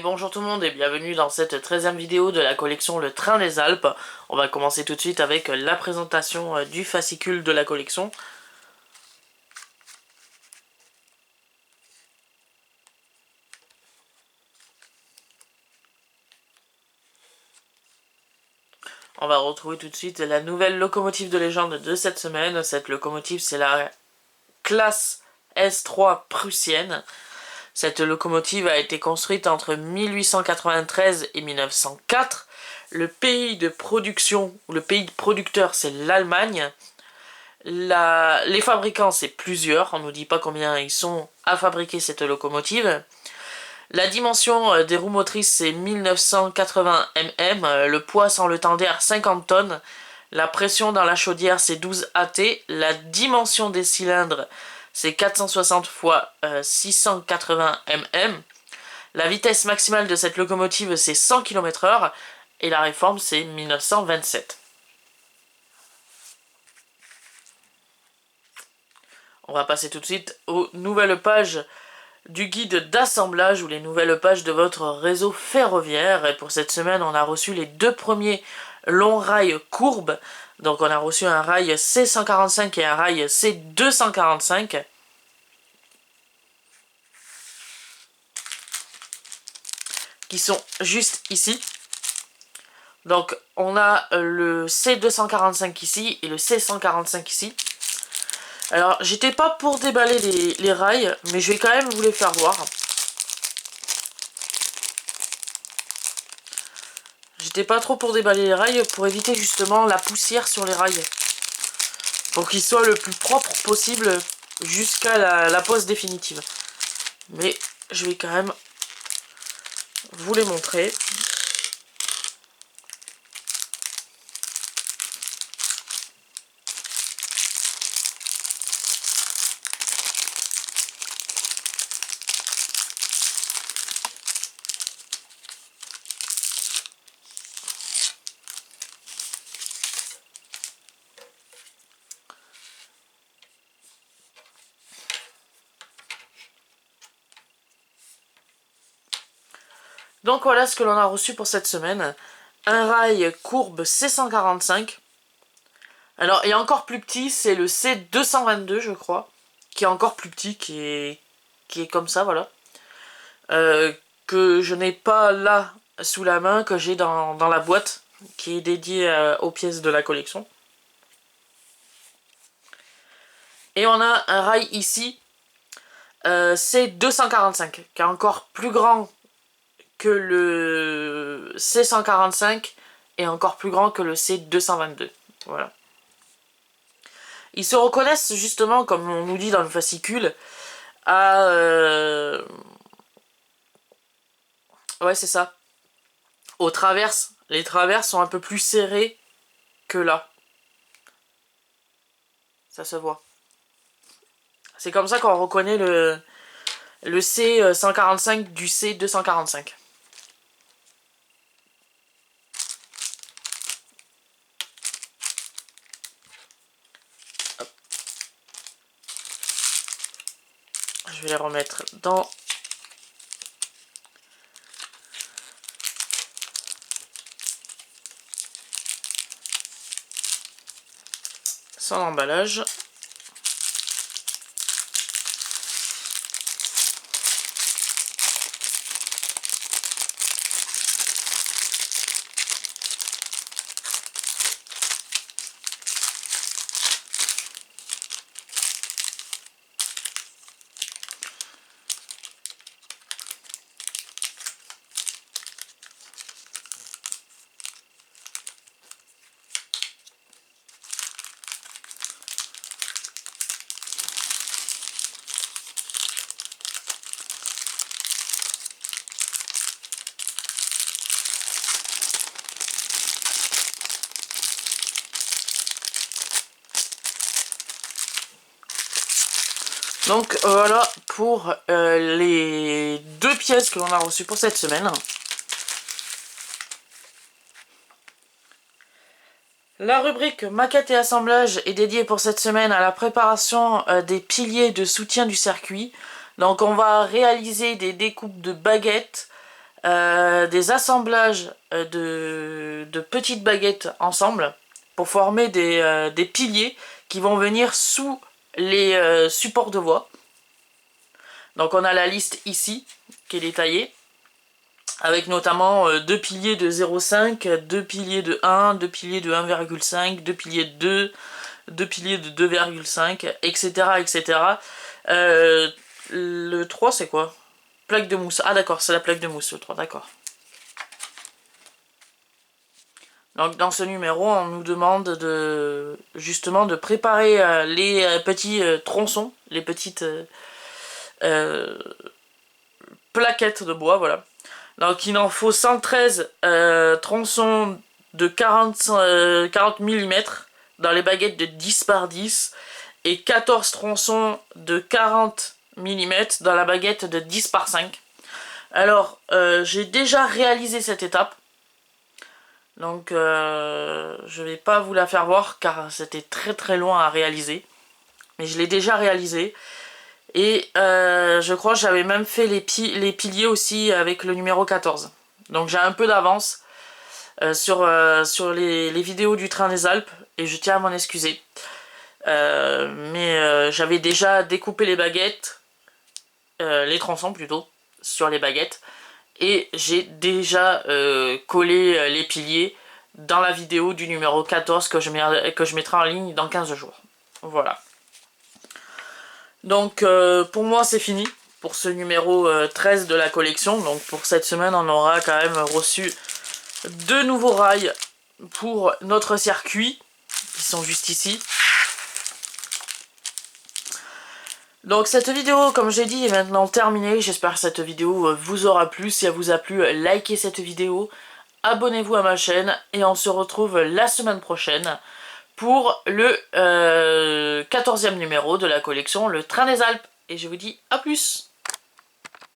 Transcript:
Et bonjour tout le monde et bienvenue dans cette 13e vidéo de la collection Le Train des Alpes. On va commencer tout de suite avec la présentation du fascicule de la collection. On va retrouver tout de suite la nouvelle locomotive de légende de cette semaine. Cette locomotive, c'est la classe S3 prussienne. Cette locomotive a été construite entre 1893 et 1904. Le pays de production, ou le pays de producteur, c'est l'Allemagne. Les fabricants, c'est plusieurs. On ne nous dit pas combien ils sont à fabriquer cette locomotive. La dimension des roues motrices, c'est 1980 mm. Le poids sans le tender, 50 tonnes. La pression dans la chaudière, c'est 12 AT. La dimension des cylindres, c'est 460 x 680 mm. La vitesse maximale de cette locomotive, c'est 100 km/h. Et la réforme, c'est 1927. On va passer tout de suite aux nouvelles pages du guide d'assemblage ou les nouvelles pages de votre réseau ferroviaire. Et pour cette semaine, on a reçu les deux premiers longs rails courbes. Donc on a reçu un rail C145 et un rail C245. Qui sont juste ici. Donc on a le C245 ici et le C145 ici. Alors j'étais pas pour déballer les rails, mais je vais quand même vous les faire voir. J'étais pas trop pour déballer les rails pour éviter justement la poussière sur les rails. Pour qu'ils soient le plus propre possible jusqu'à la pose définitive. Mais je vais quand même vous les montrer. Donc voilà ce que l'on a reçu pour cette semaine. Un rail courbe C145. Alors, il est encore plus petit, c'est le C222, je crois. Qui est encore plus petit, qui est comme ça, voilà. Que je n'ai pas là, sous la main, que j'ai dans la boîte, qui est dédiée aux pièces de la collection. Et on a un rail ici, C245, qui est encore plus grand que le C145 et encore plus grand que le C222. Voilà. Ils se reconnaissent justement, comme on nous dit dans le fascicule, à... Ouais, c'est ça. Aux traverses. Les traverses sont un peu plus serrées que là. Ça se voit. C'est comme ça qu'on reconnaît le C145 du C245. Je vais les remettre dans son emballage. Donc voilà pour les deux pièces que l'on a reçues pour cette semaine. La rubrique maquette et assemblage est dédiée pour cette semaine à la préparation des piliers de soutien du circuit. Donc on va réaliser des découpes de baguettes des assemblages de petites baguettes ensemble pour former des piliers qui vont venir sous les supports de voix. Donc on a la liste ici qui est détaillée, avec notamment 2 piliers de 0,5, 2 piliers de 1, 2 piliers de 1,5, 2 piliers de 2, 2 piliers de 2,5, etc. etc. Le 3 c'est quoi? Plaque de mousse. Ah d'accord, c'est la plaque de mousse le 3, d'accord. Donc dans ce numéro, on nous demande justement de préparer les petits tronçons, les petites plaquettes de bois, voilà. Donc il en faut 113 tronçons de 40 mm dans les baguettes de 10 par 10 et 14 tronçons de 40 mm dans la baguette de 10 par 5. Alors, j'ai déjà réalisé cette étape. Donc, je vais pas vous la faire voir car c'était très très loin à réaliser. Mais je l'ai déjà réalisé. Et je crois que j'avais même fait les piliers aussi avec le numéro 14. Donc j'ai un peu d'avance sur les vidéos du train des Alpes. Et je tiens à m'en excuser. Mais j'avais déjà découpé les baguettes, les tronçons plutôt, sur les baguettes. Et j'ai déjà collé les piliers dans la vidéo du numéro 14 que je mettrai en ligne dans 15 jours. Voilà. Donc pour moi c'est fini pour ce numéro 13 de la collection. Donc pour cette semaine on aura quand même reçu 2 nouveaux rails pour notre circuit qui sont juste ici. Donc cette vidéo, comme j'ai dit, est maintenant terminée. J'espère que cette vidéo vous aura plu. Si elle vous a plu, likez cette vidéo, abonnez-vous à ma chaîne et on se retrouve la semaine prochaine pour le 14e numéro de la collection Le Train des Alpes. Et je vous dis à plus!